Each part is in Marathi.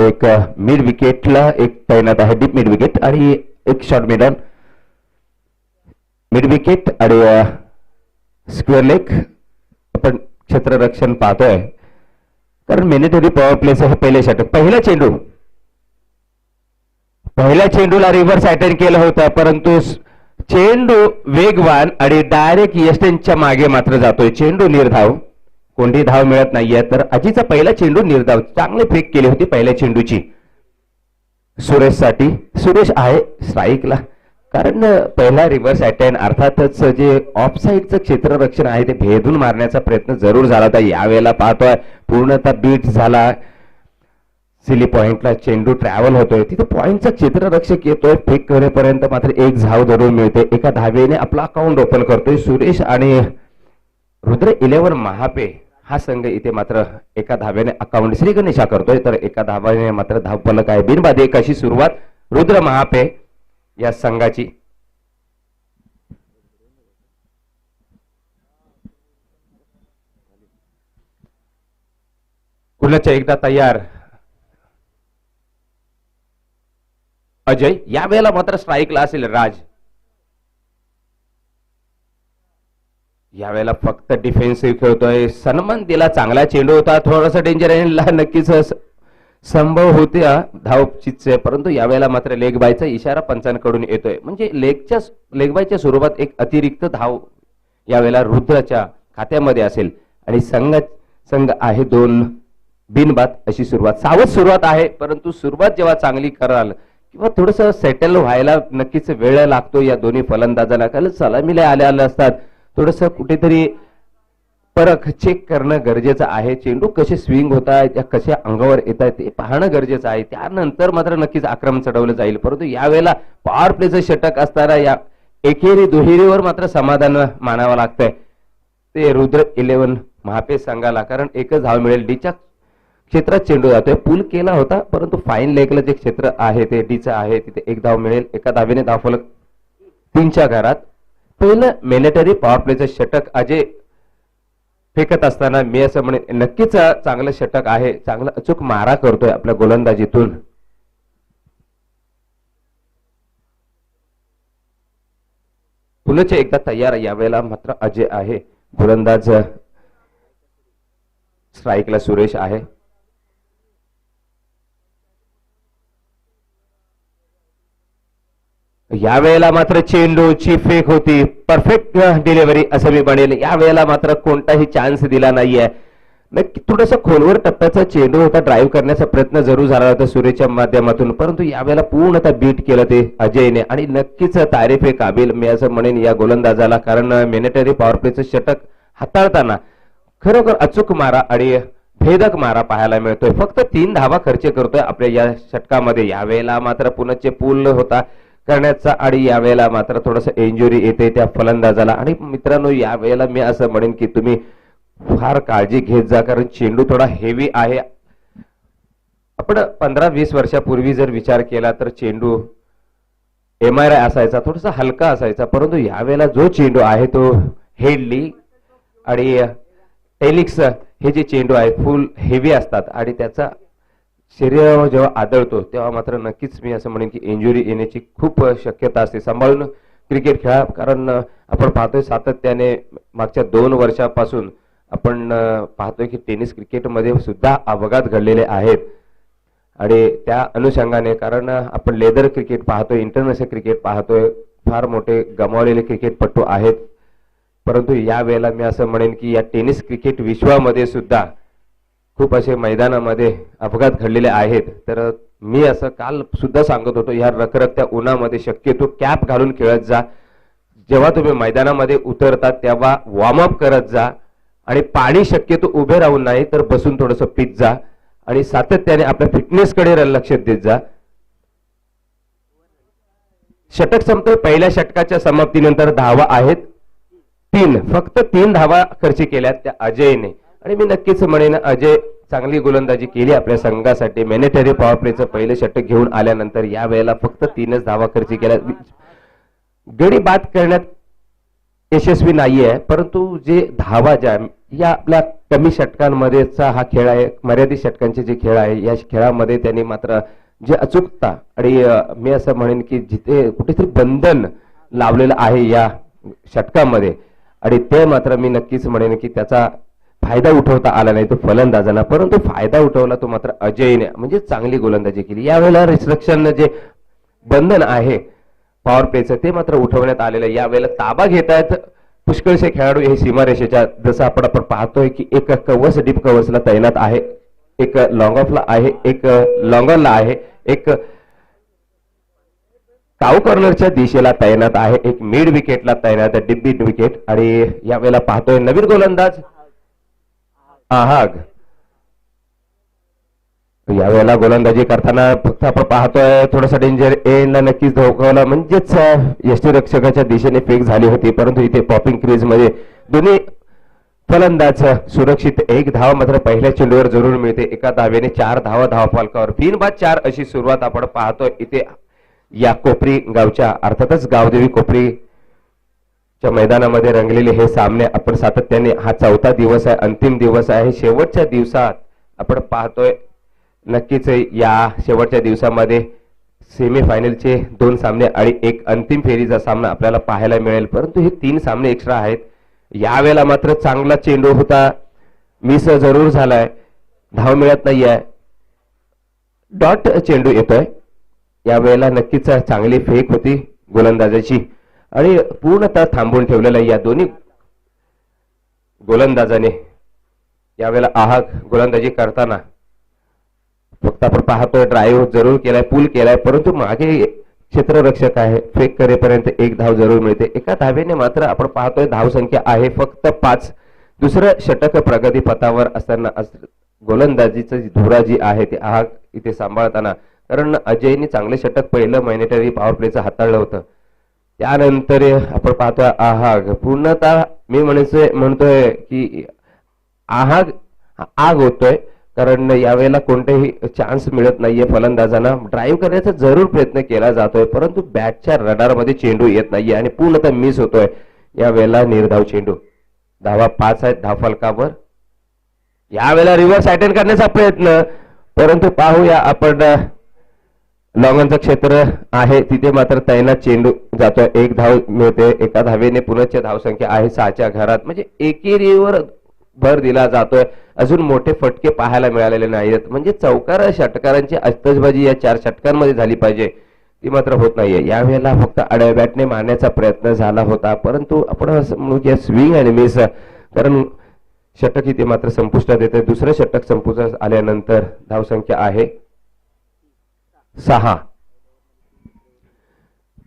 एक मिड विकेटला एक तैनात आहे, डीप मिड विकेट आणि एक शॉर्ट मिडन मिड विकेट आणि स्क्वेअर लेग आपण क्षेत्ररक्षण पाहतोय, कारण मॅन्डेटरी पॉवर प्लेचं हे पहिले षटक. पहिल्या चेंडूला रिव्हर्स अटॅक केलं होतं, परंतु चेंडू वेगवान आणि डायरेक्ट यस्टेनच्या मागे मात्र जातोय. चेंडू निर्धाव, कोणती धाव मिळत नाहीये. तर अजीचा पहिला चेंडू निर्धाव, चांगली फेक केली होती पहिल्या चेंडूची सुरेश साठी. सुरेश आहे स्ट्राईकला, कारण पहिला रिव्हर्स अटॅक अर्थातच जे ऑफ साईडचं क्षेत्ररक्षण आहे ते भेदून मारण्याचा प्रयत्न जरूर झाला होता. यावेळेला पाहतोय पूर्णतः बीट झाला. सिली पॉइंटला चेंडू ट्रॅव्हल होतोय, तिथे पॉइंटचा क्षेत्ररक्षक येतोय, फेक करेपर्यंत मात्र एक धाव धरून मिळते. एका धावेने आपला अकाउंट ओपन करतोय सुरेश आणि रुद्र 11 महापे हा संघ इथे मात्र एका धावेने अकाउंट श्रीगणेशा करतोय, तर एका धावाने मात्र धावफलक आहे. बिनबाद एक अशी सुरुवात रुद्र महापे या संघाची. पुन्हा एकदा तयार अजय, यावेळेला मात्र स्ट्राईकला असेल राज. यावेळेला फक्त डिफेन्सिव्ह खेळतोय. सन्मान दिला, चांगला चेंडू होता, थोडासा डेंजर नक्कीच संभव होत्या धावचीचे, परंतु यावेळेला मात्र लेग बायचा इशारा पंचांकडून येतोय. म्हणजे लेग बायच्या स्वरूपात एक अतिरिक्त धाव यावेळेला रुद्राच्या खात्यामध्ये असेल आणि संघ आहे 2 बिनबाद अशी सुरुवात. सावध सुरुवात आहे, परंतु सुरुवात जेव्हा चांगली कराल किंवा थोडस सेटल व्हायला नक्कीच वेळ लागतो या दोन्ही फलंदाजांना. कारण सलामीला आलेले असतात, थोडस कुठेतरी परख चेक करणं गरजेचं आहे. चेंडू कसे स्विंग होत आहेत, या कशा अंगावर येत आहेत ते पाहणं गरजेचं आहे. त्यानंतर मात्र नक्कीच आक्रमण चढवलं जाईल. परंतु यावेळेला पॉवर प्लेचं षटक असताना या एकेरी दुहेरीवर मात्र समाधान मानावं लागतंय ते रुद्र 11 महापे संघाला, कारण एकच धाव मिळेल. डीच्या क्षेत्रात चेंडू जातोय, पूल केला होता, परंतु फाईन लेगला जे क्षेत्र आहे ते डीचं आहे, तिथे एक धाव मिळेल. एका धावेने धावफलक 3च्या घरात. पहिलं मॅन्डेटरी पॉवर प्लेचं षटक अजय फेकत असताना मी असं म्हणेन नक्कीच चांगलं षटक आहे, चांगला अचूक मारा करतोय आपल्या गोलंदाजीतून. पुन्हा एकदा तयार, यावेळेला मात्र अजय आहे गोलंदाज, स्ट्राईकला सुरेश आहे. यावेळेला मात्र चेंडूची फेक होती, परफेक्ट डिलिव्हरी असं मी म्हणेल. यावेळेला मात्र कोणताही चान्स दिला नाहीये. नक्की थोडासा खोलवर टप्प्याचा चेंडू होता, ड्राईव्ह करण्याचा प्रयत्न जरूर झाला होता सुरेशच्या माध्यमातून, परंतु यावेळेला पूर्णतः बीट केलं ते अजयने आणि नक्कीच तारीफ आहे काबिल मी असं म्हणेन या गोलंदाजाला. कारण मॅन्डेटरी पॉवर प्लेचं षटक हाताळताना खरोखर अचूक मारा आणि भेदक मारा पाहायला मिळतोय. फक्त 3 धावा खर्च करतोय आपल्या या षटकामध्ये. यावेळेला मात्र पुन्हा पूल होता करण्याचा आणि यावेळेला मात्र थोडस इंजुरी येते त्या फलंदाजाला. आणि मित्रांनो, यावेळेला मी असं म्हणेन की तुम्ही फार काळजी घेत जा, कारण चेंडू थोडा हेवी आहे. आपण 15-20 वर्षापूर्वी जर विचार केला तर चेंडू MRI असायचा, थोडासा हलका असायचा, परंतु यावेळेला जो चेंडू आहे तो हेडली आणि टेलिक्स हे जे चेंडू आहे फुल हेवी असतात आणि त्याचा शरीरावर जेव्हा आदळतो तेव्हा मात्र नक्कीच मी असं म्हणेन की इंजुरी येण्याची खूप शक्यता असते. सांभाळून क्रिकेट खेळा, कारण आपण पाहतोय सातत्याने मागच्या 2 वर्षापासून आपण पाहतोय की टेनिस क्रिकेटमध्ये सुद्धा अपघात घडलेले आहेत आणि त्या अनुषंगाने, कारण आपण लेदर क्रिकेट पाहतोय, इंटरनॅशनल क्रिकेट पाहतोय, फार मोठे गमावलेले क्रिकेटपटू आहेत. परंतु या वेळेला मी असं म्हणेन की या टेनिस क्रिकेट विश्वामध्ये सुद्धा खूप असे मैदानामध्ये अपघात घडलेले आहेत. तर मी असं काल सुद्धा सांगत होतो, या रखरखत्या उन्हामध्ये शक्यतो कॅप घालून खेळत जा. जेव्हा तुम्ही मैदानामध्ये उतरतात तेव्हा वॉर्मअप करत जा आणि पाणी शक्यतो उभे राहून नाही तर बसून थोडंसं पित जा आणि सातत्याने आपल्या फिटनेसकडे लक्ष देत जा. षटक संपतोय. पहिल्या षटकाच्या समाप्तीनंतर धावा आहेत 3, फक्त 3 धावा खर्च केल्यात त्या अजयने आणि मी नक्कीच म्हणेन अजय चांगली गोलंदाजी केली आपल्या संघासाठी. मॅन्डेटरी पॉवर प्लेचं पहिलं षटक घेऊन आल्यानंतर या वेळेला फक्त 3च धावा खर्च केल्या. गडी बाद करण्यात यशस्वी नाहीये, परंतु जे धावा ज्या या आपल्या कमी षटकांमध्येचा हा खेळ आहे, मर्यादित षटकांचे जे खेळ आहे या खेळामध्ये त्यांनी मात्र जे अचूकता आणि मी असं म्हणेन की जिथे कुठेतरी बंधन लावलेलं आहे या षटकामध्ये आणि ते मात्र मी नक्कीच म्हणेन की त्याचा फायदा उठवता आला नाही तो फलंदाजांना, परंतु फायदा उठवला तो मात्र अजयने, म्हणजे चांगली गोलंदाजी केली. यावेळेला रिस्ट्रिक्शन जे बंधन आहे पॉवर प्लेचं ते मात्र उठवण्यात आलेलं. यावेळेला ताबा घेत आहेत पुष्कळसे खेळाडू हे सीमारेषेच्या, जसं आपण पाहतोय की एक कवच डीप कवचला तैनात आहे, एक लॉंग ऑफला आहे, एक लॉंगरला आहे, एक काऊ कॉर्नरच्या दिशेला तैनात आहे, एक मिड विकेटला तैनात आहे, डीप मिड विकेट. आणि यावेळेला पाहतोय नवीन गोलंदाज आहाग. यावेळेला गोलंदाजी करताना फक्त आपण पाहतोय थोडासा डेंजर एंडला नक्कीच धोकावला, म्हणजेच यष्टीरक्षकाच्या दिशेने फेक झाली होती, परंतु इथे पॉपिंग क्रीज मध्ये दोन्ही फलंदाज सुरक्षित. एक धाव मात्र पहिल्या चेंडूवर जरूर मिळते, एका धावेने 4 धावा धावफलकावर. 3-4 अशी सुरुवात आपण पाहतोय इथे या कोपरी गावच्या, अर्थातच गावदेवी कोपरीच्या मैदानामध्ये रंगलेले हे सामने आपण सातत्याने, हा 4था दिवस आहे, अंतिम दिवस आहे. शेवटच्या दिवसात आपण पाहतोय नक्कीच या शेवटच्या दिवसामध्ये सेमीफायनलचे 2 सामने आणि एक अंतिम फेरीचा सामना आपल्याला पाहायला मिळेल, परंतु हे 3 सामने एक्स्ट्रा आहेत. यावेळेला मात्र चांगला चेंडू होता, मिस जरूर झालाय, धाव मिळत नाहीये, डॉट चेंडू येतोय. यावेळेला नक्कीच चांगली फेक होती गोलंदाजाची आणि पूर्णतः थांबवून ठेवलेला या दोन्ही गोलंदाजाने. यावेळेला आहाग गोलंदाजी करताना फक्त आपण पाहतोय ड्राईव्ह जरूर केलाय, पूल केलाय, परंतु मागे क्षेत्ररक्षक आहे, फेक करेपर्यंत 1 धाव जरूर मिळते. एका धावेने मात्र आपण पाहतोय धाव संख्या आहे फक्त 5. दुसरं षटक प्रगती पथावर असताना गोलंदाजीची धुरा जी आहे ती आहाग इथे सांभाळताना, कारण अजयने चांगले षटक पहिलं मॅनेटरी पॉवर प्लेचं हाताळलं होतं. त्यानंतर आपण पाहतोय आहाग पूर्णतः मी म्हणतोय की आहाग आग होतोय, कारण यावेळेला कोणतेही चान्स मिळत नाहीये फलंदाजांना. ड्राईव्ह करण्याचा जरूर प्रयत्न केला जातोय, परंतु बॅटच्या रडारमध्ये चेंडू येत नाहीये आणि पूर्णतः मिस होतोय. यावेळेला निर्धाव चेंडू, धावा 5 आहेत धावफलकावर. यावेळेला रिव्हर्स अटेंड करण्याचा प्रयत्न, परंतु पाहूया आपण लॉंगनचं क्षेत्र आहे तिथे मात्र तैनात चेंडू जातोय, 1 धाव मिळते. एका धावेने पुनश्च धावसंख्या आहे 6च्या घरात, म्हणजे एकेरीवर भर दिला जातोय. अजून मोठे फटके पाहायला मिळालेले नाहीत, म्हणजे चौकार षटकारांची आतषबाजी या 4 षटकांमध्ये झाली पाहिजे ती मात्र होत नाहीये. यावेळेला फक्त आडव्या बॅटने मारण्याचा प्रयत्न झाला होता, परंतु आपण म्हणू की स्विंग आणि मिस, कारण षटक इथे मात्र संपुष्टात येते. दुसरं षटक संपुष्टात आल्यानंतर धावसंख्या आहे 6.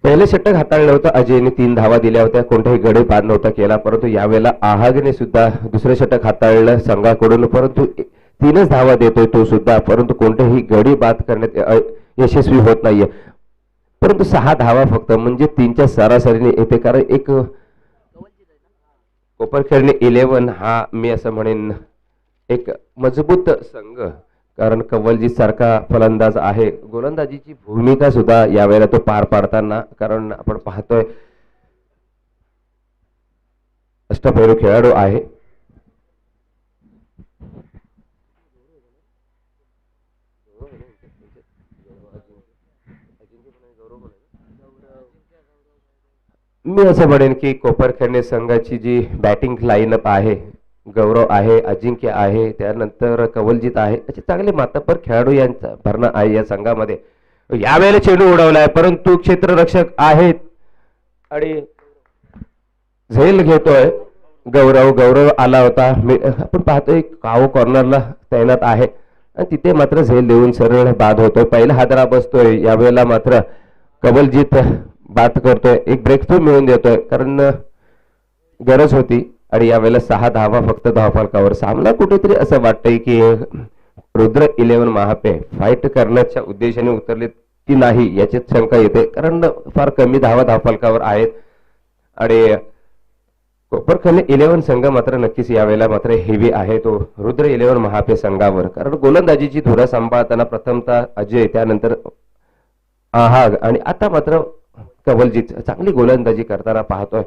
पहिले षटक हाताळलं होतं अजयने, 3 धावा दिल्या होत्या, कोणताही गडी बाद नव्हता केला, परंतु यावेळेला आहागने सुद्धा दुसरे षटक हाताळलं संघाकडून, परंतु 3च धावा देतोय तो सुद्धा, परंतु कोणतेही गडी बाद करण्यात यशस्वी होत नाहीये. परंतु 6 धावा फक्त, म्हणजे 3च्या सरासरीने येते, कारण एक कोपरखेडणे 11 हा मी असं म्हणेन एक मजबूत संघ, कारण कवलजीत सारखा फलंदाज आहे. गोलंदाजीची भूमिका सुद्धा यावेळेला तो पार पाडताना, कारण आपण पाहतोय अष्टपैलू खेळाडू आहे. मी असं म्हणेन की कोपरखेडणे संघाची जी बॅटिंग लाईनअप आहे, गौरव आहे, अजिंक्य आहे, त्यानंतर कवलजीत आहे, असे चांगले मातब्बर खेळाडू यांचा भरणा आहे या संघामध्ये. यावेळेला चेंडू उडवलाय, परंतु क्षेत्ररक्षक आहेत आणि झेल घेतोय गौरव आला होता. आपण पाहतोय काव कॉर्नरला तैनात आहे आणि तिथे मात्र झेल देऊन सरळ बाद होतोय, पहिला हादरा बसतोय. यावेळेला मात्र कवलजीत बाद करतोय, एक ब्रेक थ्रू मिळून देतोय, कारण गरज होती. आणि यावेळेला 6 धावा फक्त धावफलकावर. सामना कुठेतरी असं वाटतंय की रुद्र 11 महापे फाईट करण्याच्या उद्देशाने उतरले की नाही याची शंका येते, कारण फार कमी धावा धावफलकावर आहेत. आणि कोपरखेडणे 11 संघ मात्र नक्कीच यावेळेला मात्र हेवी आहे तो रुद्र 11 महापे संघावर, कारण गोलंदाजीची धुरा सांभाळताना प्रथमतः अजय, त्यानंतर आहाग आणि आता मात्र कवलजीत चांगली गोलंदाजी करताना पाहतोय.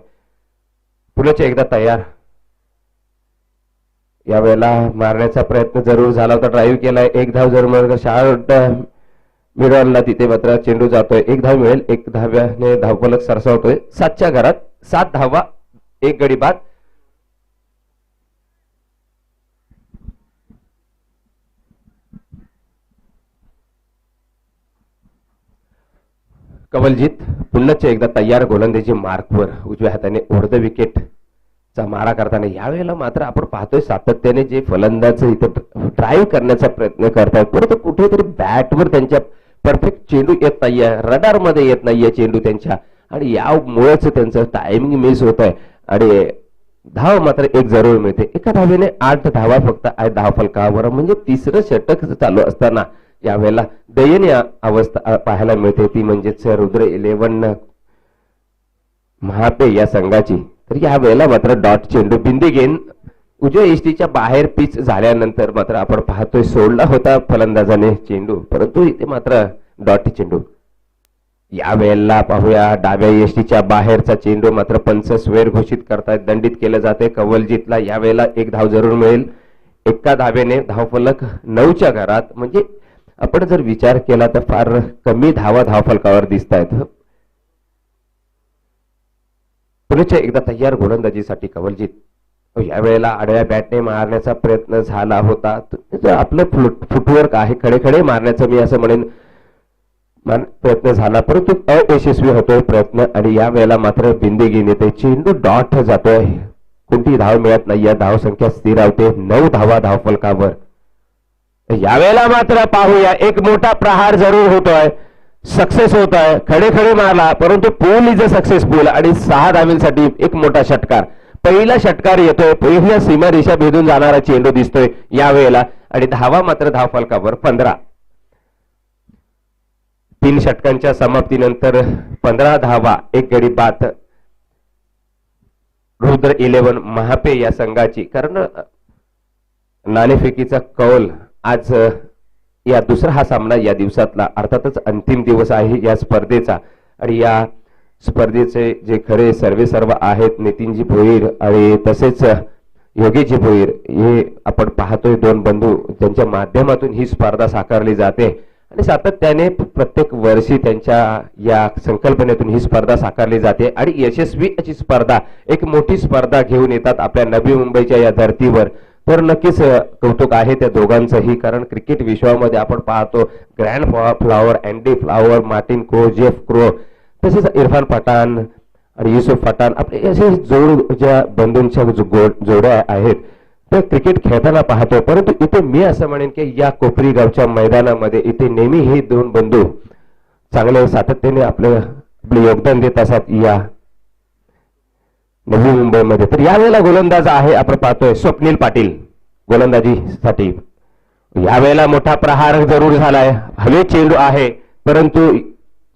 पुण्याच्या एकदा तयार. यावेळेला मारण्याचा प्रयत्न जरूर झाला होता, ड्राईव्ह केलाय, एक धाव जरूर मिळेल, शॉर्ट मिडॉनला तिथे मात्र चेंडू जातोय, एक धाव मिळेल, एक धाव्याने धावफलक सरसावतोय, 7च्या घरात 7 धावा, एक गडी बाद. कवलजीत पुन्हा एकदा तयार गोलंदाजी मार्कवर उजव्या हाताने ओढ विकेट चा मारा करताना यावेळेला मात्र आपण पाहतोय सातत्याने जे फलंदाज इथे ड्राईव्ह करण्याचा प्रयत्न करतायत, परंतु कुठेतरी बॅटवर त्यांच्या परफेक्ट चेंडू येत नाहीये, रडार मध्ये येत नाहीये चेंडू त्यांच्या, आणि यामुळेच त्यांचं टायमिंग मिस होत आहे आणि धाव मात्र एक जरूर मिळते. एका धावेने 8 धावा फक्त आहे धावफलकावर, म्हणजे तिसरं षटक चालू असताना यावेळेला दयनीय अवस्था पाहायला मिळते, ती म्हणजेच रुद्र 11 महापे या संघाची. तर या वेळेला मात्र डॉट चेंडू बिंदी गेंद उजव्या एसटीच्या बाहेर पिच झाल्यानंतर मात्र आपण पाहतोय सोडला होता फलंदाजाने चेंडू, परंतु इथे मात्र डॉट चेंडू. या वेळेला पाहूया डाव्या एसटीच्या बाहेरचा चेंडू मात्र पंच स्वेर घोषित करतायत, दंडित केलं जाते. कवलजीतला या वेळेला एक धाव जरूर मिळेल, एका धावेने धावफलक 9च्या घरात, म्हणजे आपण जर विचार केला तर फार कमी धावा धावफलकावर दिसत आहेत. पुढच्या एकदा तयार गोलंदाजीसाठी कवलजीत यावेळेला आडव्या बॅटने मारण्याचा प्रयत्न झाला होता, आपलं फुटवर्क आहे खडे खडे मारण्याचा मी असं म्हणेन प्रयत्न झाला, परंतु अयशस्वी होतोय प्रयत्न, आणि या वेळेला मात्र बिंदी घेऊन येते, चेंडू डॉट जातोय, कोणती धाव मिळत नाही, धाव संख्या स्थिरावते 9 धावा धावफलकावर. यावेळेला मात्र पाहूया एक मोठा प्रहार जरूर होतोय, सक्सेस होत आहे, खडे खडे मारला, परंतु पूल इज अ सक्सेसफुल, आणि 6 धावींसाठी एक मोठा षटकार, पहिला षटकार येतोय, पहिल्या सीमा रेषा भेदून जाणारा चेंडू दिसतोय यावेळेला, आणि धावा मात्र धावफलकावर 15. 3 षटकांच्या समाप्तीनंतर 15 धावा, एक गडी बाद रुद्र 11 महापे या संघाची. कारण नाणेफेकीचा कौल आज या दुसरा हा सामना या दिवसातला, अर्थातच अंतिम दिवस आहे या स्पर्धेचा, आणि या स्पर्धेचे जे खरे सर्व आहेत नितीनजी भोईर आणि तसेच योगीजी भोईर, हे आपण पाहतोय 2 बंधू त्यांच्या माध्यमातून ही स्पर्धा साकारली जाते, आणि सातत्याने प्रत्येक वर्षी त्यांच्या या संकल्पनेतून ही स्पर्धा साकारली जाते, आणि यशस्वी अशी स्पर्धा, एक मोठी स्पर्धा घेऊन येतात आपल्या नवी मुंबईच्या या धर्तीवर. तर नक्कीच कौतुक आहे त्या दोघांचंही, कारण क्रिकेट विश्वामध्ये आपण पाहतो grand flower, Andy flower, Martin crow, Jeff crow, तसेच इरफान पठाण आणि युसुफ पठाण, आपले असे ज्या बंधूंच्या जोड्या आहेत ते क्रिकेट खेळताना पाहतो, परंतु इथे मी असं म्हणेन की या कोपरी गावच्या मैदानामध्ये इथे नेहमी हे 2 बंधू चांगले सातत्याने आपले योगदान देत असतात या नवी मुंबईमध्ये. तर यावेळेला गोलंदाज आहे आपण पाहतोय स्वप्नील पाटील गोलंदाजीसाठी. यावेळेला मोठा प्रहार जरूर झालाय, हवे चेंडू आहे, परंतु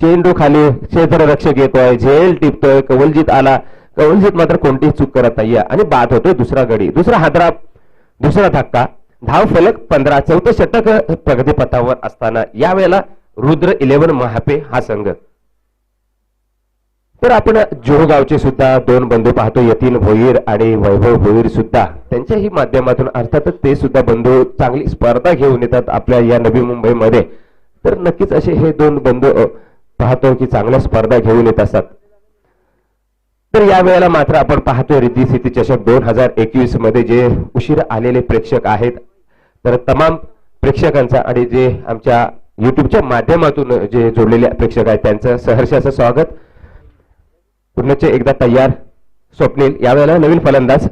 चेंडू खाली क्षेत्ररक्षक येतोय, झेल टिपतोय, कवलजीत आला, कवलजीत मात्र कोणतीही चूक करत नाहीये, आणि बाद होतोय दुसरा गडी, दुसरा हादरा, दुसरा धक्का, धाव फलक 15. 4थं षटक प्रगतीपथावर असताना यावेळेला रुद्र 11 महापे हा संघ. तर आपण जोगावचे सुद्धा 2 बंधू पाहतो, यतीन भोईर आणि वैभव भोईर सुद्धा, त्यांच्याही माध्यमातून अर्थातच ते सुद्धा बंधू चांगली स्पर्धा घेऊन येतात आपल्या या नवी मुंबईमध्ये. तर नक्कीच असे हे 2 बंधू पाहतो की चांगल्या स्पर्धा घेऊन येत असतात. तर यावेळेला मात्र आपण पाहतोय रिद्धी सिद्धी चषक 2021 मध्ये जे उशीर आलेले प्रेक्षक आहेत, तर तमाम प्रेक्षकांचा आणि जे आमच्या युट्यूबच्या माध्यमातून जे जोडलेले प्रेक्षक आहेत त्यांचं सहर्ष असं स्वागत. पुन्हा एकदा तयार स्वप्नील, यावेळेला नवीन फलंदाज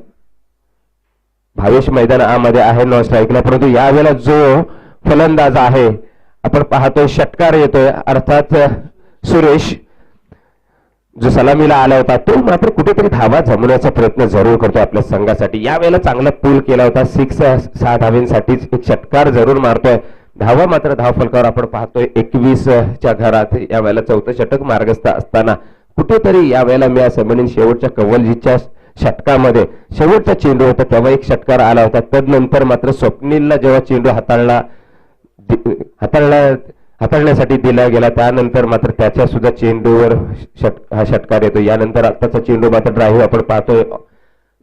भावेश मैदानामध्ये आहे नॉन स्ट्राईकला, परंतु यावेळेला जो फलंदाज आहे आपण पाहतोय षटकार येतोय, अर्थात सुरेश जो सलामीला आला होता तो मात्र कुठेतरी धावा जमवण्याचा प्रयत्न जरूर करतो आपल्या संघासाठी. यावेळेला चांगला पूल केला होता, 6 धावेंसाठीच एक षटकार जरूर मारतोय, धावा मात्र धावफलकावर आपण पाहतोय 21च्या घरात. यावेळेला 4थं षटक मार्गस्थ असताना कुठेतरी यावेळेला मी असं म्हणेन शेवटच्या कवलजीच्या षटकामध्ये शेवटचा चेंडू होता तेव्हा एक षटकार आला होता, तदनंतर मात्र स्वप्नीलला जेव्हा चेंडू हाताळण्यासाठी दिला गेला त्यानंतर मात्र त्याच्या सुद्धा चेंडूवर हा षटकार येतो. यानंतर आताचा चेंडू मात्र ड्राईव्ह आपण पाहतोय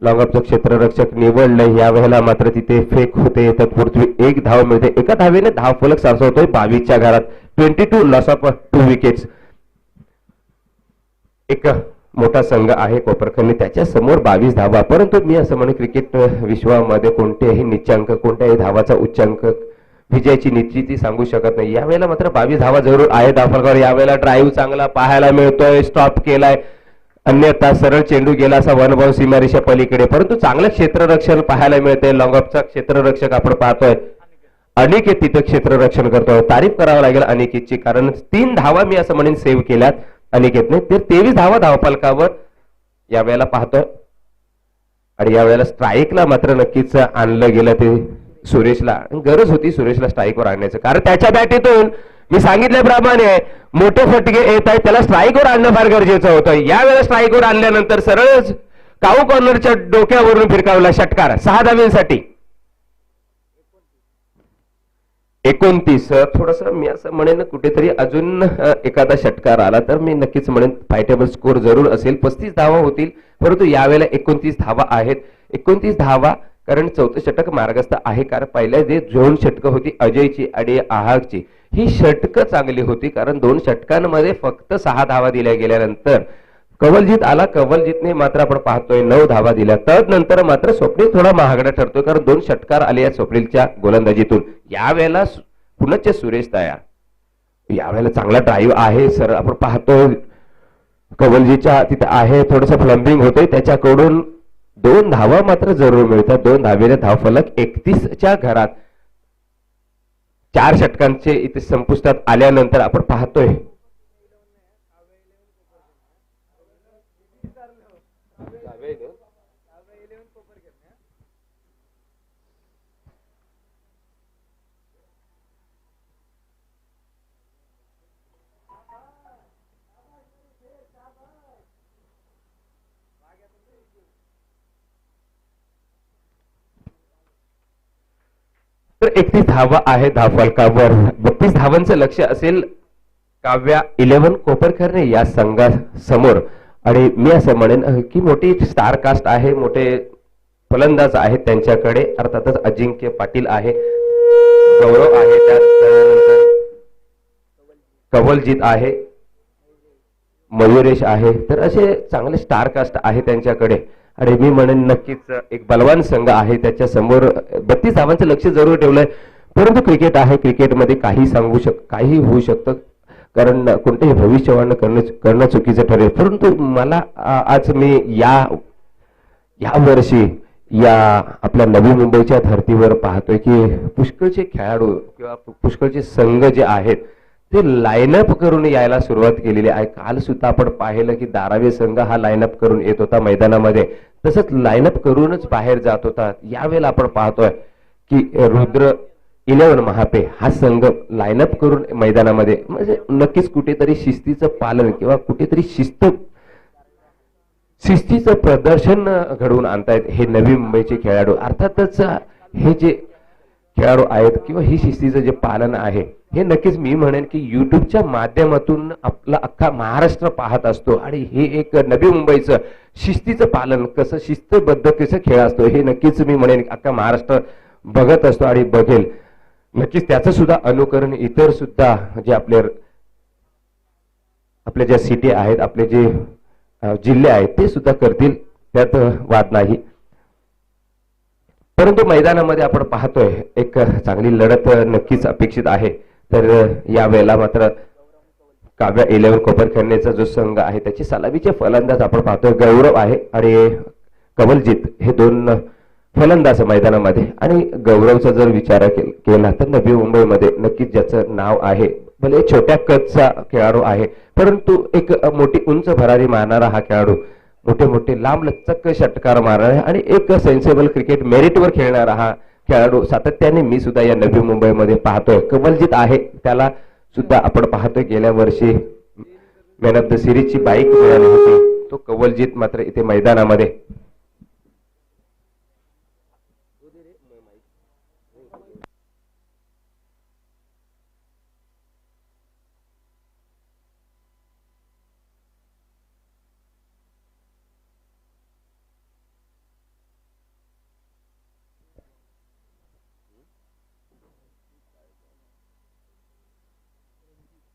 लॉंगऑफचं क्षेत्ररक्षक निवडलं. यावेळेला मात्र तिथे फेक होते. तत्पूर्वी एक धाव मिळते. एका धावेने धाव फलक साचवतोय 22च्या घरात. 22 लॉस ऑफ 2 विकेट्स. एक मोठा संघ आहे कोपरखंड, त्याच्या समोर 22 धावा. परंतु मी असं म्हणेन क्रिकेट विश्वामध्ये कोणत्याही निच्चांक, कोणत्याही धावाचा उच्चांक विजयाची निश्चिती सांगू शकत नाही. यावेळेला मात्र 22 धावा जरूर आहे धावफलकावर. यावेळेला ड्राईव्ह चांगला पाहायला मिळतोय. स्टॉप केलाय, अन्यथा सरळ चेंडू गेला असा वन बाउंस सीमारेषा पलीकडे. परंतु चांगलं क्षेत्ररक्षण पाहायला मिळते. लॉंगऑफचा क्षेत्ररक्षक आपण पाहतोय अनिकेत तिथं क्षेत्ररक्षण करतोय. तारीफ करावं लागेल अनिकेतची, कारण 3 धावा मी असं म्हणेन सेव्ह केल्यात अनिकेतने. ते 23 धावा धावफलकावर यावेळेला पाहतोय. आणि यावेळेला स्ट्राईकला मात्र नक्कीच आणलं गेलं ते सुरेशला. गरज होती सुरेशला स्ट्राईकवर आणण्याचं, कारण त्याच्या बॅटीतून मी सांगितल्याप्रमाणे मोठे फटके येत आहेत. त्याला स्ट्राईकवर आणणं फार गरजेचं होतं. यावेळेला स्ट्राईकवर आणल्यानंतर सरळच काऊ कॉर्नरच्या डोक्यावरून फिरकावला षटकार 6 धाव्यांसाठी. 29. थोडस मी असं म्हणेन कुठेतरी अजून एखादा षटकार आला तर मी नक्कीच म्हणेन फायटेबल स्कोर जरूर असेल. 35 धावा होतील, परंतु यावेळेला 29 धावा आहेत. 29 धावा, कारण 4थं षटक मार्गस्थ आहे. कारण पहिल्या जे 2 षटकं होती अजयची आणि आहागची, ही षटकं चांगली होती. कारण 2 षटकांमध्ये फक्त 6 धावा दिल्या गेल्यानंतर कवलजीत आला. कवलजीतने मात्र आपण पाहतोय 9 धावा दिल्या. तदनंतर मात्र स्वप्नील थोडा महागडा ठरतोय, कारण 2 षटकार आले या स्वप्नीलच्या गोलंदाजीतून. यावेळेला पुनश्च सुरेश तयार. यावेळेला चांगला ड्राईव्ह आहे सर, आपण पाहतोय कवलजीच्या तिथे आहे. थोडस फ्लंबिंग होतंय त्याच्याकडून. 2 धावा मात्र जरूर मिळतात. 2 धावेने धावफलक 31च्या घरात. 4 षटकांचे इथे संपुष्टात आल्यानंतर आपण पाहतोय तर 31 धावा आहे धावफलकावर. 32 धावांचं लक्ष असेल काव्या 11 कोपरखर्णे या संघासमोर. आणि मी असं म्हणेन की मोठी स्टार कास्ट आहे, मोठे फलंदाज आहेत त्यांच्याकडे. अर्थातच अजिंक्य पाटील आहे, गौरव आहे, त्यानंतर कवलजीत आहे, मयुरेश आहे. तर असे चांगले स्टार कास्ट आहे त्यांच्याकडे. आणि मी म्हणेन नक्कीच एक बलवान संघ आहे त्याच्या समोर. 32 धावांचं लक्ष जरूर ठेवलंय. परंतु क्रिकेट आहे, क्रिकेटमध्ये काही होऊ शकतं, कारण कोणतेही भविष्यवाणी करणं चुकीचं ठरेल. परंतु मला आज मी या वर्षी या आपल्या नवी मुंबईच्या धर्तीवर पाहतोय की पुष्कळचे खेळाडू किंवा पुष्कळचे संघ जे आहेत ते लाईनअप करून यायला सुरुवात केलेली आहे. काल सुद्धा आपण पाहिलं की धारावी संघ हा लाईनअप करून येत होता मैदानामध्ये, तसंच लाईनअप करूनच बाहेर जात होता. यावेळेला आपण पाहतोय की रुद्र 11 महापे हा संघ लाईनअप करून मैदानामध्ये, म्हणजे नक्कीच कुठेतरी शिस्तीचं पालन किंवा कुठेतरी शिस्तीचं प्रदर्शन घडवून आणतायत हे नवी मुंबईचे खेळाडू. अर्थातच हे जे खेळाडू आहेत किंवा ही शिस्तीचं जे पालन आहे हे नक्कीच मी म्हणेन की युट्यूबच्या माध्यमातून आपला अख्खा महाराष्ट्र पाहत असतो. आणि हे एक नवी मुंबईचं शिस्तीचं पालन कसं, शिस्तबद्ध कसं खेळ असतो हे नक्कीच मी म्हणेन अख्खा महाराष्ट्र बघत असतो आणि बघेल. नक्कीच त्याचं सुद्धा अनुकरण इतर सुद्धा जे आपल्या ज्या सिटी आहेत, आपले जे जिल्हे आहेत ते सुद्धा करतील, त्यात वाद नाही. परंतु मैदानामध्ये आपण पाहतोय एक चांगली लढत नक्कीच अपेक्षित आहे. तर यावेळेला मात्र काव्या 11 कोपरखन्नेचा जो संघ आहे त्याचे सलामीचे फलंदाज आपण पाहतोय गौरव आहे आणि कवलजीत, हे 2 फलंदाज मैदानामध्ये. आणि गौरवचा जर विचार केला तर नवी मुंबईमध्ये नक्कीच ज्याचं नाव आहे, भले छोट्या कदचा खेळाडू आहे परंतु एक मोठी उंच भरारी मारणारा हा खेळाडू, मोठे लांब लचक षटकार मारणारा आणि एक सेन्सेबल क्रिकेट मेरिटवर खेळणारा हा खेळाडू सातत्याने मी सुद्धा या नवी मुंबईमध्ये पाहतोय. कवलजीत आहे, त्याला सुद्धा आपण पाहतोय गेल्या वर्षी मॅन ऑफ द सिरीजची बाईक मिळाली होती. तो कवलजीत मात्र इथे मैदानामध्ये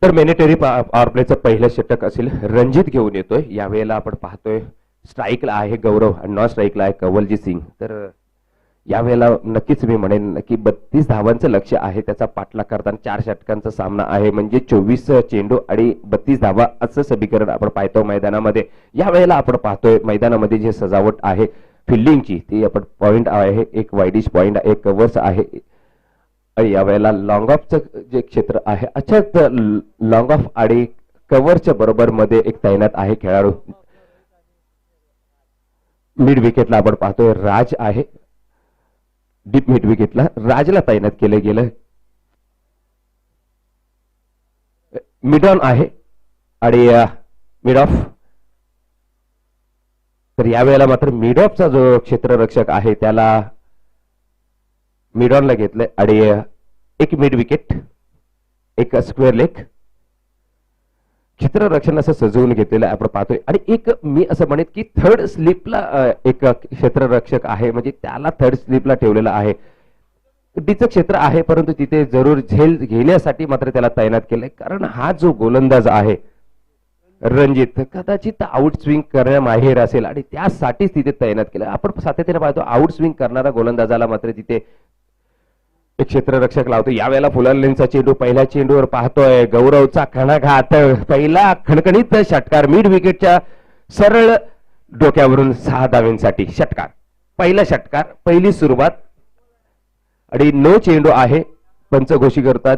तर मॅनेटरी पॉवर प्लेचं पहिलं षटक असेल रणजित घेऊन येतोय. यावेळेला आपण पाहतोय स्ट्राईकला आहे गौरव आणि नॉन स्ट्राईकला आहे कवलजीत सिंग. तर यावेळेला नक्कीच मी म्हणेन की 32 धावांचं लक्ष आहे त्याचा पाठलाग करताना 4 षटकांचा सामना आहे म्हणजे 24 चेंडू आणि 32 धावा असं समीकरण आपण पाहतो मैदानामध्ये. यावेळेला आपण पाहतोय मैदानामध्ये जे सजावट आहे फिल्डिंगची ती आपण पॉइंट आहे एक वाईडिश पॉइंट आहे कव्हर्स आहे. यावेळेला लॉंग ऑफचं जे क्षेत्र आहे अच्छा लॉंग ऑफ आणि कव्हरच्या बरोबर मध्ये एक तैनात आहे खेळाडू. मिड विकेटला आपण पाहतोय राज आहे. डीप मिड विकेटला राजला तैनात केलं गेलं. मिड ऑन आहे आणि मिड ऑफ. तर यावेळेला मात्र मिड ऑफचा जो क्षेत्ररक्षक आहे त्याला मिड ऑनला घेतलंय आणि एक मिड विकेट एक स्क्वेअर लेग क्षेत्ररक्षण असं सजवून घेतलेलं आपण पाहतोय. आणि एक मी असं म्हणेन की थर्ड स्लिपला एक क्षेत्ररक्षक आहे म्हणजे त्याला थर्ड स्लिपला ठेवलेलं आहे. तिचं क्षेत्र आहे परंतु तिथे जरूर झेल घेण्यासाठी मात्र त्याला तैनात केलंय कारण हा जो गोलंदाज आहे रणजित कदाचित आउट स्विंग करण्या माहेर असेल आणि त्यासाठीच तिथे तैनात केलं. आपण सातत्याने पाहतो आउट स्विंग करणारा गोलंदाजाला मात्र तिथे एक क्षेत्ररक्षक लावतो. यावेळेला फुलरलेनचा चेंडू पहिल्या चेंडूवर पाहतोय गौरवचा खणाघात पहिला खणखणीत षटकार मिड विकेटच्या सरळ डोक्यावरून 6 धावांसाठी षटकार. पहिला षटकार पहिली सुरुवात आणि नो चेंडू आहे. पंच घोषित करतात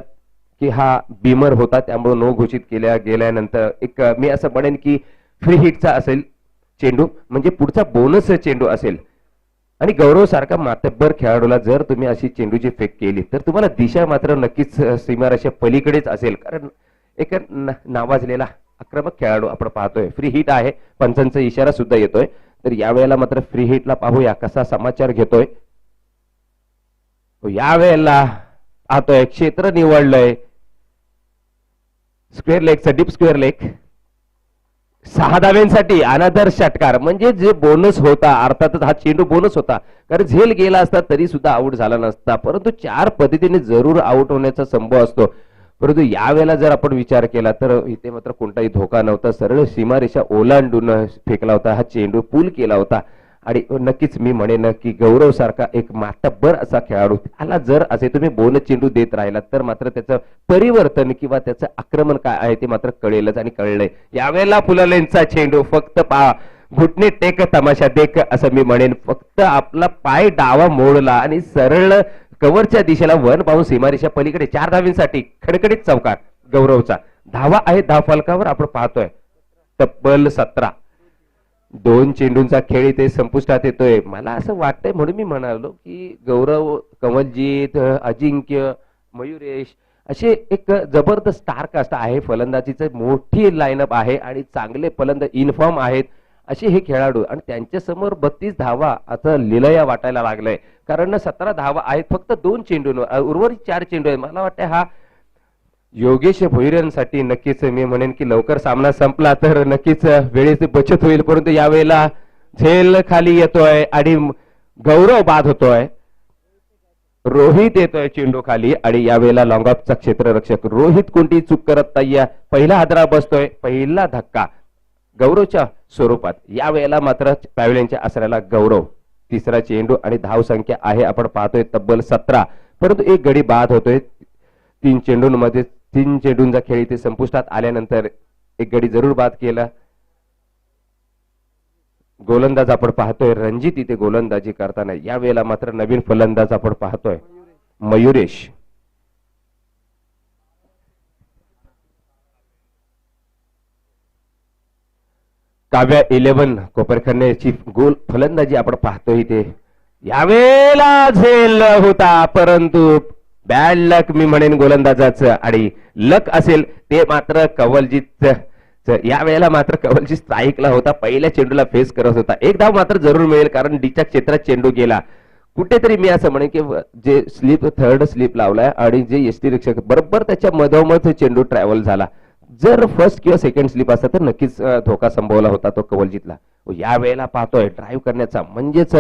की हा बीमर होता त्यामुळे नो घोषित केल्या गेल्यानंतर एक मी असं म्हणेन की फ्री हिटचा असेल चेंडू म्हणजे पुढचा बोनस चेंडू असेल. आणि गौरव सारखा मातब्बर खेळाडूला जर तुम्ही अशी चेंडूची फेक केली तर तुम्हाला दिशा मात्र नक्कीच सीमारेषा पलीकडेच असेल कारण एक नावाजलेला आक्रमक खेळाडू आपण पाहतोय. फ्री हिट आहे पंचांचा इशारा सुद्धा येतोय. तर यावेळेला मात्र फ्री हिटला पाहूया कसा समाचार घेतोय. यावेळेला पाहतोय क्षेत्र निवडलंय स्क्वेअर लेगचा डीप स्क्वेअर लेग 6 धाव्यांसाठी अनादर षटकार म्हणजे जे बोनस होता अर्थातच हा चेंडू बोनस होता कारण झेल गेला असता तरी सुद्धा आउट झाला नसता परंतु 4 पद्धतीने जरूर आउट होण्याचा संभव असतो. परंतु यावेळेला जर आपण विचार केला तर इथे मात्र कोणताही धोका नव्हता. सरळ सीमारेषा ओलांडून फेकला होता हा चेंडू पूल केला होता. आणि नक्कीच मी म्हणेन की गौरव सारखा एक मातब्बर असा खेळाडू त्याला जर असे तुम्ही बोनस चेंडू देत राहिला तर मात्र त्याचं परिवर्तन किंवा त्याचं आक्रमण काय आहे ते मात्र कळेलच आणि कळलंय. यावेळेला फुललेनचा चेंडू फक्त घुटणे टेक तमाशा देख असं मी म्हणेन. फक्त आपला पाय डावा मोडला आणि सरळ कव्हरच्या दिशेला वन पाहून सीमारेषा पलीकडे 4 धावांसाठी खडखडीत चौकार गौरवचा. धावा आहे धाव फलकावर आपण पाहतोय तब्बल 17. 2 चेंडूंचा खेळ इथे संपुष्टात येतोय. मला असं वाटतंय म्हणून मी म्हणालो की गौरव कमलजीत अजिंक्य मयुरेश असे एक जबरदस्त स्टार कास्ट आहे. फलंदाजीचे मोठी लाईनअप आहे आणि चांगले फलंदाज इन्फॉर्म आहेत असे हे खेळाडू आणि त्यांच्या समोर 32 धावा आता लिलया वाटायला लागलंय कारण 17 धावा आहेत फक्त 2 चेंडूंवर उर्वरित 4 चेंडू आहेत. मला वाटतं हा योगेश भोईरांसाठी नक्कीच मी म्हणेन की लवकर सामना संपला तर नक्कीच वेळेची बचत होईल. परंतु यावेळेला झेल खाली येतोय आणि गौरव बाद होतोय. रोहित येतोय चेंडू खाली आणि यावेळेला लॉंग ऑफचा क्षेत्ररक्षक रोहित कोणती चूक करत नाहीये. पहिला हादरा बसतोय पहिला धक्का गौरवच्या स्वरूपात. यावेळेला मात्र पॅव्हलियनच्या आसऱ्याला गौरव. तिसरा चेंडू आणि धाव संख्या आहे आपण पाहतोय तब्बल 17 परंतु एक गडी बाद होतोय. 3 चेंडूंमध्ये 3 चेंडूंचा खेळ इथे संपुष्टात आल्यानंतर एक गडी जरूर बाद केला. गोलंदाज आपण पाहतोय रणजित इथे गोलंदाजी करताना. यावेळेला मात्र नवीन फलंदाज आपण पाहतोय मयुरेश. काव्या 11 कोपरखन्नेची गोल फलंदाजी आपण पाहतोय इथे. यावेळेला झेल होता परंतु बॅड लक मी म्हणेन गोलंदाजाचं आणि लक असेल ते मात्र कवलजीत. यावेळेला मात्र कवलजीत स्ट्राईकला होता पहिल्या चेंडूला फेस करत होता. एक धाव मात्र जरूर मिळेल कारण डीच्या क्षेत्रात चेंडू गेला. कुठेतरी मी असं म्हणेन की जे स्लिप थर्ड स्लिप लावलाय आणि जे एसटी रिक्षक बरोबर त्याच्या मधोमध चेंडू ट्रॅव्हल झाला. जर फर्स्ट किंवा सेकंड स्लिप असता तर नक्कीच धोका संभवला होता तो कवलजीतला. यावेळेला पाहतोय ड्राईव्ह करण्याचा म्हणजेच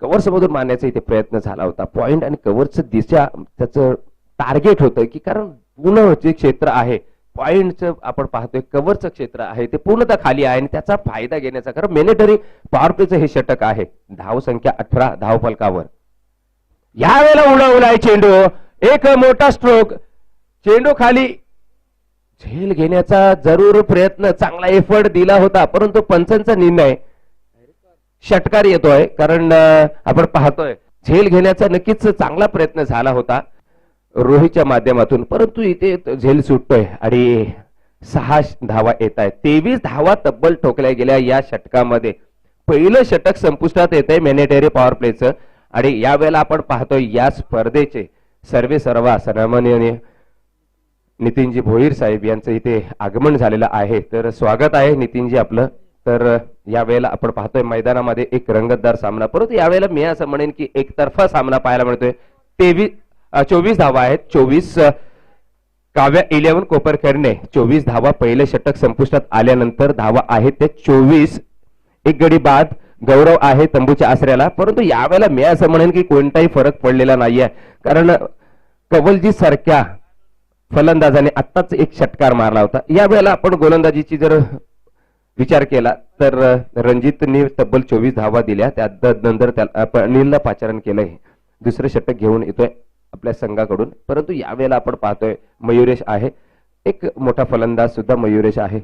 कव्हर समोरून मारण्याचा इथे प्रयत्न झाला होता. पॉइंट आणि कव्हरचं दिशा त्याचं टार्गेट होतं की कारण पूर्ण जे क्षेत्र आहे पॉइंटचं आपण पाहतोय कव्हरचं क्षेत्र आहे ते पूर्णतः खाली आहे आणि त्याचा फायदा घेण्याचा कारण मॅन्डेटरी पॉवर प्लेचं हे षटक आहे. धाव संख्या 18 धाव फलकावर. यावेळेला उडवलाय चेंडू, एक मोठा स्ट्रोक, चेंडू खाली झेल घेण्याचा जरूर प्रयत्न, चांगला एफर्ट दिला होता परंतु पंचांचा निर्णय षटकार येतोय कारण आपण पाहतोय झेल घेण्याचा नक्कीच चांगला प्रयत्न झाला होता रोहितच्या माध्यमातून परंतु इथे झेल सुटतोय आणि 6 धावा येत आहेत. 23 धावा तब्बल ठोकल्या गेल्या या षटकामध्ये. पहिलं षटक संपुष्टात येत आहे मॅन्डेटरी पॉवर प्लेचं आणि यावेळेला आपण पाहतोय या स्पर्धेचे सर्वे सर्वा सन्माननीय नितीनजी भोईर साहेब यांचं इथे आगमन झालेलं आहे. तर स्वागत आहे नितीनजी आपलं. तर यावेळेला आपण पाहतोय मैदानामध्ये एक रंगतदार सामना परंतु यावेळेला मी असं म्हणेन की एकतर्फा सामना पाहायला मिळतोय. 24 धावा आहेत. 24 काव्या 11 कोपरकरने 24 धावा पहिले षटक संपुष्टात आल्यानंतर धावा आहेत ते 24. एक गडी बाद गौरव आहे तंबूच्या आसऱ्याला परंतु यावेळेला मी असं म्हणेन की कोणताही फरक पडलेला नाहीये कारण कवलजी सारख्या फलंदाजाने आत्ताच एक षटकार मारला होता. यावेळेला आपण गोलंदाजीची जर विचार केला तर रणजितने तब्बल 24 धावा दिल्या. त्यानंतर अनिलला पाचारण केलंय. दुसरं षटक घेऊन येतोय आपल्या संघाकडून परंतु यावेळेला आपण पाहतोय मयुरेश आहे एक मोठा फलंदाज सुद्धा मयुरेश आहे.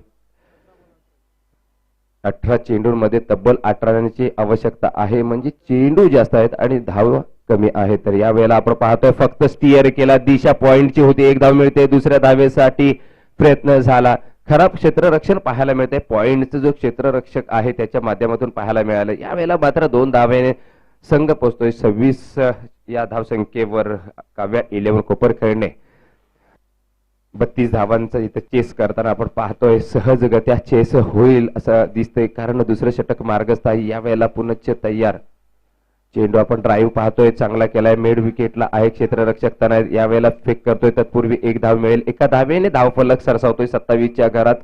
18 चेंडूंमध्ये तब्बल 18 रनची आवश्यकता आहे म्हणजे चेंडू जास्त आहेत आणि धाव कमी आहे. तर यावेळेला आपण पाहतोय फक्त स्टिअर केला, दिशा पॉइंटची होती, एक धाव मिळते. दुसऱ्या धावेसाठी प्रयत्न झाला. खराब क्षेत्ररक्षण पाहायला मिळते. पॉइंटचं जो क्षेत्ररक्षक आहे त्याच्या माध्यमातून पाहायला मिळालं. यावेळेला मात्र 2 धावेने संघ पोहोचतोय 26 या धावसंख्येवर. काव्या 11 कोपरकरने 32 धावांचं इथं चेस करताना आपण पाहतोय सहजगत्या चेस होईल असं दिसतंय कारण दुसरं षटक मार्गस्थ आहे. यावेळेला पुनश्च तयार. चेंडू आपण ड्राईव्ह पाहतोय चांगला केलाय. मिड विकेटला आहे क्षेत्ररक्षक तनय. यावेळेला फेक करतोय तत्पूर्वी एक धाव मिळेल. एका धावेने धाव फलक सरसावतोय 27च्या घरात.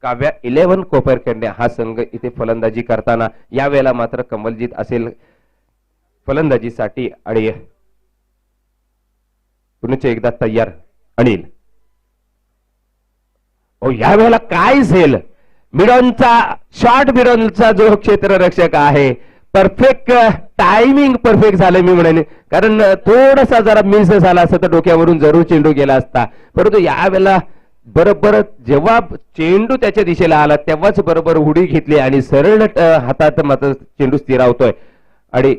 काव्या 11 कोपरकरने हा संघ इथे फलंदाजी करताना यावेळेला मात्र कमलजीत असेल फलंदाजीसाठी आणि पुनश्च एकदा तयार अनिल. यावेळेला काय झेल मिडॉनचा शॉर्ट मिडॉनचा जो क्षेत्ररक्षक आहे परफेक्ट टायमिंग परफेक्ट झालं मी म्हणेन कारण थोडासा जरा मिस झाला असता तर डोक्यावरून जरूर चेंडू गेला असता परंतु यावेळेला बरोबर जेव्हा चेंडू त्याच्या दिशेला आला तेव्हाच बरोबर उडी घेतली आणि सरळ हातात मात्र चेंडू स्थिरावतोय आणि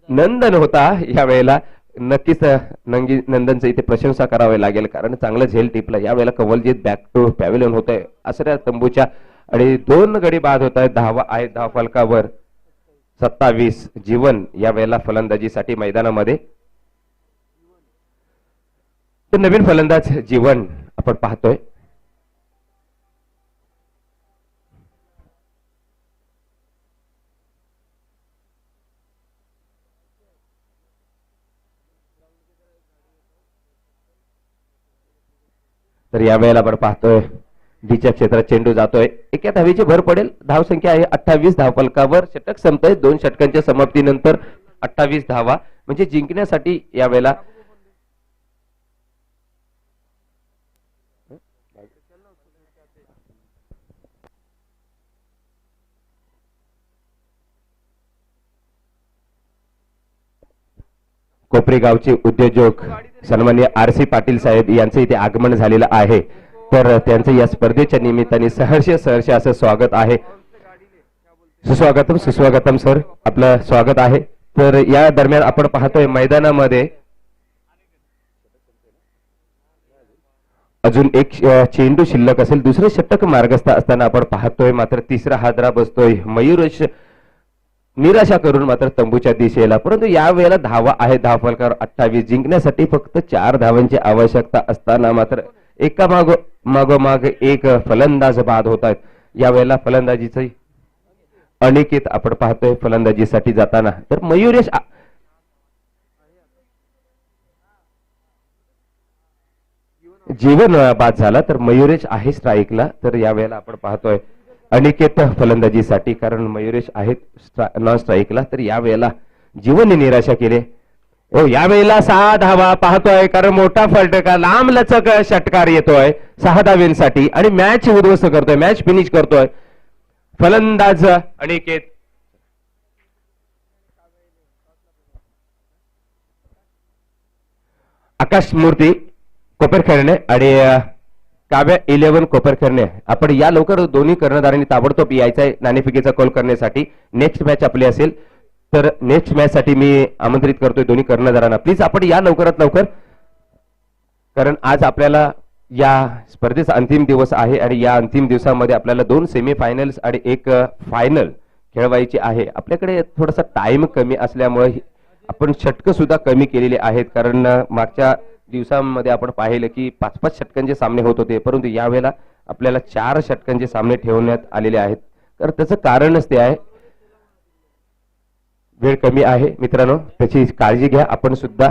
नंदन होता यावेळेला. नक्कीच नंदनचं इथे प्रशंसा करावी लागेल कारण चांगलं झेल टिपलं. यावेळेला कवलजीत बॅक टू पॅव्हिलियन होत आहे आसऱ्या तंबूच्या आणि 2 गडी बाद होत आहेत. धावा आहेत धाव फलकावर 27. जीवन यावेळेला फलंदाजीसाठी मैदानामध्ये. तर नवीन फलंदाज जीवन आपण पाहतोय. तर यावेळेला आपण पाहतोय डीच्या क्षेत्रात चेंडू जातोय. एका धावेची भर पडेल. धाव संख्या आहे 28 धाव फलकावर. षटक संपतोय. 2 षटकांच्या समाप्तीनंतर 28 धावा म्हणजे जिंकण्यासाठी यावेळेला कोपरी गावचे उद्योजक सन्माननीय RC पाटील साहेब यांचे इथे आगमन झालेलं आहे. तर त्यांचं या स्पर्धेच्या निमित्ताने सहर्ष असं स्वागत आहे. सुस्वागतम सर आपलं स्वागत आहे. तर या दरम्यान आपण पाहतोय मैदानामध्ये अजून एक चेंडू शिल्लक असेल. दुसरं षटक मार्गस्थ असताना आपण पाहतोय मात्र तिसरा हादरा बसतोय. मयुरेश निराशा करून मात्र तंबूच्या दिशेला परंतु यावेळेला धावा आहे धाव फलकावर 28. जिंकण्यासाठी फक्त 4 धावांची आवश्यकता असताना मात्र एका मागोमाग एक फलंदाज बाद होत आहेत. यावेळेला फलंदाजीचं अनिकेत आपण पाहतोय फलंदाजीसाठी जाताना. तर मयुरेश जीवन बाद झाला तर मयुरेश आहे स्ट्राईकला. तर यावेळेला आपण पाहतोय अनिकेत फलंदाजीसाठी कारण मयुरेश आहेत नॉन स्ट्राईकला. तर यावेळेला जीवनने निराशा केली. हो यावेळेला 6 धावा पाहतोय, कारण मोठा फलटका लांब लचक षटकार येतोय 6 धाव्यांसाठी आणि मॅच उद्ध्वस्त करतोय, मॅच फिनिश करतोय फलंदाज अनिकेत. आकाश मूर्ती कोपरखेरणे आणि काव्या 11 कोपरखेरणे, आपण या लवकर दोन्ही कर्णधारांनी ताबडतोब यायचंय नाणेफेकीचा कॉल करण्यासाठी. नेक्स्ट मॅच आपली असेल तर नेक्स्ट मॅच साठी मी आमंत्रित करतोय दोन्ही कर्णधारांना. प्लीज आपण या लवकरात लवकर, कारण आज आपल्याला या स्पर्धेचा अंतिम दिवस आहे आणि या अंतिम दिवसामध्ये आपल्याला 2 सेमीफायनल्स आणि 1 फायनल खेळवायची आहे. आपल्याकडे थोडासा टाइम कमी असल्यामुळे आपण षटकं सुद्धा कमी केलेली आहेत, कारण मागच्या दिवसांमध्ये आपण पाहिलं की 5-5 षटकांचे सामने होत होते, परंतु यावेळेला आपल्याला 4 षटकांचे सामने ठेवण्यात आलेले आहेत. तर त्याचं कारणच ते आहे, वेळ कमी आहे मित्रांनो, त्याची काळजी घ्या आपण सुद्धा.